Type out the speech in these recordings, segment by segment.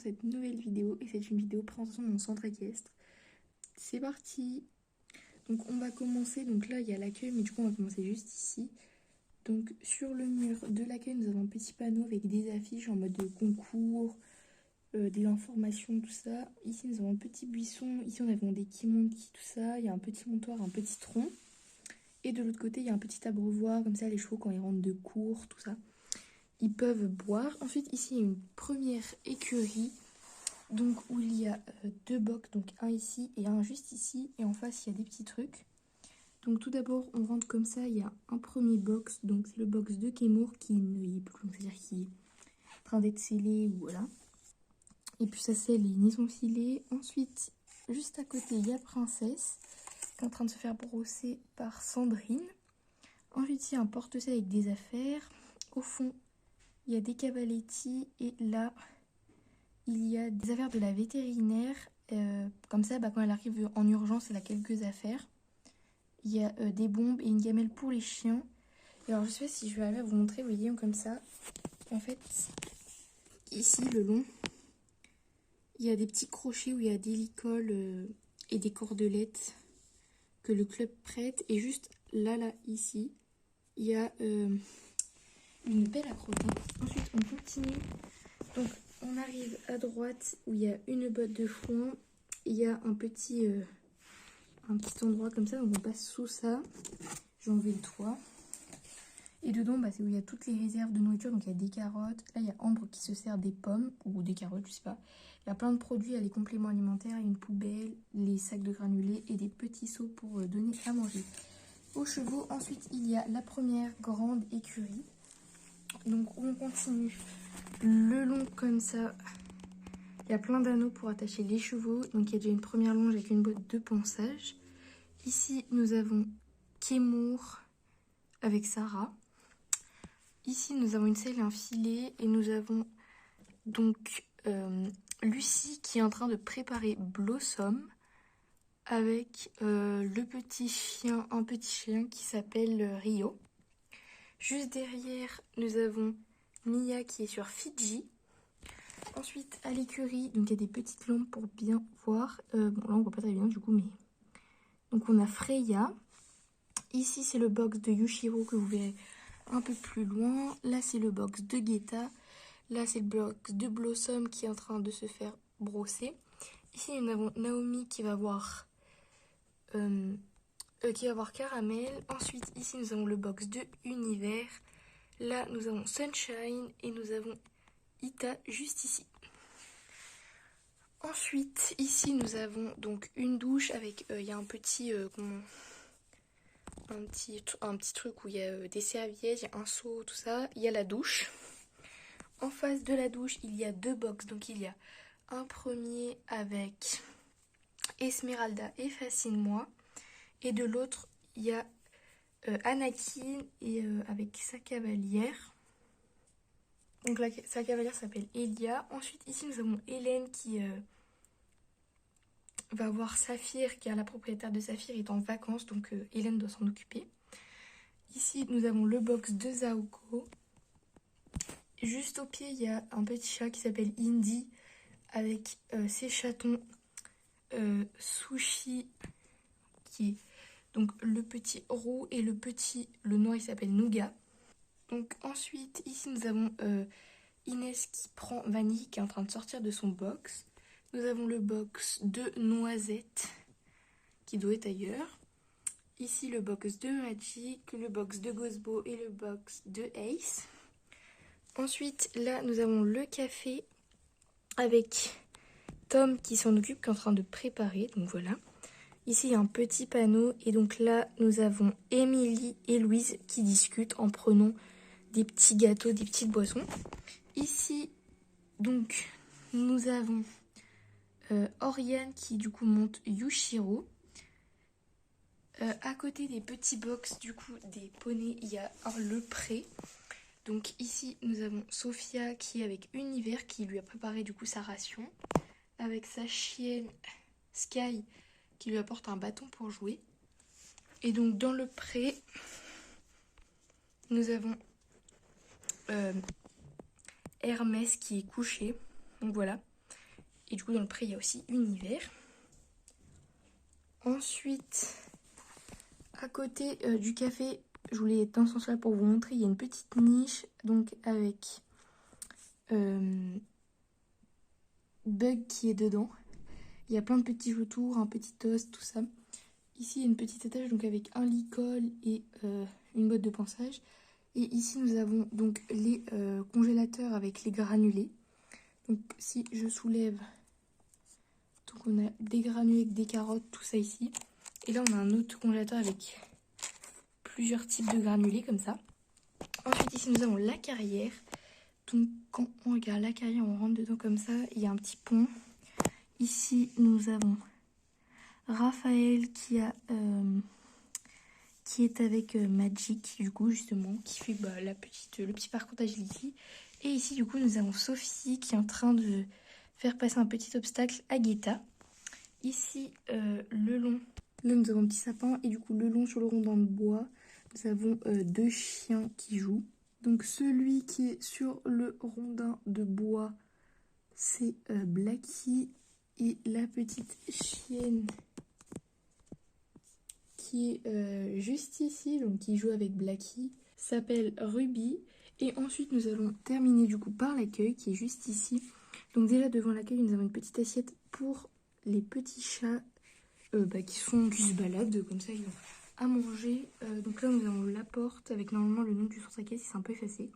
cette nouvelle vidéo et c'est une vidéo présentation de mon centre équestre. C'est parti. Donc on va commencer, donc là il y a l'accueil mais du coup on va commencer juste ici. Donc sur le mur de l'accueil nous avons un petit panneau avec des affiches en mode de concours, des informations, tout ça. Ici nous avons un petit buisson, ici on a des kimonki, tout ça. Il y a un petit montoir, un petit tronc. Et de l'autre côté il y a un petit abreuvoir, comme ça les chevaux quand ils rentrent de cours, tout ça. Ils peuvent boire. Ensuite ici il y a une première écurie. Donc où il y a deux box, donc un ici et un juste ici. Et en face il y a des petits trucs. Donc tout d'abord on rentre comme ça, il y a un premier box. Donc c'est le box de Kemour qui ne y est plus. C'est-à-dire qui est en train d'être scellé ou voilà. Et puis ça c'est les niçons filés. Ensuite juste à côté il y a Princesse qui est en train de se faire brosser par Sandrine. Ensuite il y a un porte-selle avec des affaires. Au fond il y a des cavaletti et là il y a des affaires de la vétérinaire. Comme ça quand elle arrive en urgence elle a quelques affaires. Il y a des bombes et une gamelle pour les chiens. Et alors je sais pas si je vais arriver à vous montrer, vous voyez comme ça. En fait ici le long il y a des petits crochets où il y a des licoles et des cordelettes que le club prête. Et juste là ici il y a une pelle à croquer. Ensuite on continue. Donc on arrive à droite où il y a une botte de foin. Il y a un petit endroit comme ça, donc on passe sous ça. J'ai enlevé le toit. Et dedans, c'est où il y a toutes les réserves de nourriture. Donc il y a des carottes. Là, il y a Ambre qui se sert des pommes ou des carottes, je sais pas. Il y a plein de produits, il y a les compléments alimentaires, une poubelle, les sacs de granulés et des petits seaux pour donner à manger aux chevaux. Ensuite, il y a la première grande écurie. Donc on continue le long comme ça. Il y a plein d'anneaux pour attacher les chevaux. Donc il y a déjà une première longe avec une botte de ponçage. Ici, nous avons Kemour avec Sarah. Ici, nous avons une selle et un filet. Et nous avons donc Lucie qui est en train de préparer Blossom avec le petit chien, un petit chien qui s'appelle Rio. Juste derrière, nous avons Mia qui est sur Fidji. Ensuite, à l'écurie, donc il y a des petites lampes pour bien voir. Bon, là, on voit pas très bien du coup, mais... Donc, on a Freya. Ici, c'est le box de Yushiro que vous verrez un peu plus loin. Là, c'est le box de Guetta. Là, c'est le box de Blossom qui est en train de se faire brosser. Ici, nous avons Naomi qui va voir Caramel. Ensuite, ici, nous avons le box de Univers. Là, nous avons Sunshine et nous avons Ita juste ici. Ensuite, ici, nous avons donc une douche avec, il y a un petit truc où il y a des serviettes, il y a un seau, tout ça. Il y a la douche. En face de la douche, il y a deux box. Donc, il y a un premier avec Esmeralda et Fascine-moi. Et de l'autre, il y a Anakin et avec sa cavalière. Donc sa cavalière s'appelle Elia. Ensuite, ici, nous avons Hélène qui va voir Saphir, car la propriétaire de Saphir est en vacances. Donc, Hélène doit s'en occuper. Ici, nous avons le box de Zaoko. Juste au pied, il y a un petit chat qui s'appelle Indy avec ses chatons Sushi qui est donc le petit roux et le noir il s'appelle Nougat. Donc ensuite ici nous avons Inès qui prend Vanille qui est en train de sortir de son box. Nous avons le box de Noisette qui doit être ailleurs. Ici le box de Magic, le box de Gosbo et le box de Ace. Ensuite là nous avons le café avec Tom qui s'en occupe, qui est en train de préparer, donc voilà. Ici, il y a un petit panneau et donc là, nous avons Émilie et Louise qui discutent en prenant des petits gâteaux, des petites boissons. Ici, donc, nous avons Oriane qui du coup monte Yushiro. À côté des petits box, du coup, des poneys, il y a le pré. Donc ici, nous avons Sophia qui est avec Univers qui lui a préparé du coup sa ration. Avec sa chienne Sky qui lui apporte un bâton pour jouer. Et donc dans le pré, nous avons Hermès qui est couché. Donc voilà. Et du coup, dans le pré, il y a aussi Univers. Ensuite, à côté du café, je voulais être dans ce sens-là pour vous montrer, il y a une petite niche, donc avec Bug qui est dedans. Il y a plein de petits vautours, un petit toast, tout ça. Ici, il y a une petite étage donc avec un lit-colle et une botte de ponçage. Et ici, nous avons donc les congélateurs avec les granulés. Donc, si je soulève, donc on a des granulés avec des carottes, tout ça ici. Et là, on a un autre congélateur avec plusieurs types de granulés comme ça. Ensuite, ici, nous avons la carrière. Donc, quand on regarde la carrière, on rentre dedans comme ça. Il y a un petit pont. Ici, nous avons Raphaël qui est avec Magic, du coup, justement, qui fait le petit parcourtage ici. Et ici, du coup, nous avons Sophie qui est en train de faire passer un petit obstacle à Guetta. Ici, le long, là, nous avons un petit sapin. Et du coup, le long sur le rondin de bois, nous avons deux chiens qui jouent. Donc, celui qui est sur le rondin de bois, c'est Blacky. Et la petite chienne qui est juste ici, donc qui joue avec Blacky, s'appelle Ruby. Et ensuite, nous allons terminer du coup par l'accueil qui est juste ici. Donc déjà devant l'accueil, nous avons une petite assiette pour les petits chats qui se baladent comme ça, ils ont à manger. Donc là, nous avons la porte avec normalement le nom du centre accueil, c'est un peu effacé.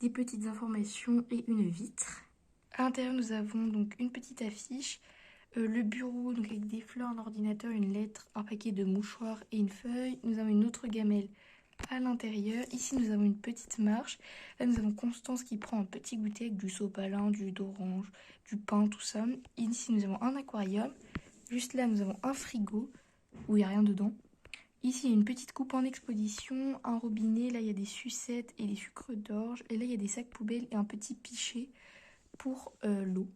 Des petites informations et une vitre. À l'intérieur, nous avons donc une petite affiche. Le bureau, donc avec des fleurs, un ordinateur, une lettre, un paquet de mouchoirs et une feuille. Nous avons une autre gamelle à l'intérieur. Ici, nous avons une petite marche. Là, nous avons Constance qui prend un petit goûter avec du sopalin, du jus d'orange, du pain, tout ça. Ici, nous avons un aquarium. Juste là, nous avons un frigo où il n'y a rien dedans. Ici, il y a une petite coupe en exposition, un robinet. Là, il y a des sucettes et des sucres d'orge. Et là, il y a des sacs poubelles et un petit pichet pour l'eau.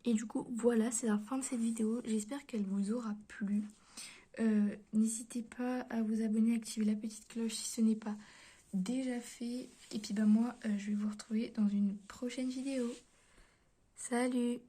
Et du coup, voilà, c'est la fin de cette vidéo. J'espère qu'elle vous aura plu. N'hésitez pas à vous abonner, à activer la petite cloche si ce n'est pas déjà fait. Et puis moi, je vais vous retrouver dans une prochaine vidéo. Salut!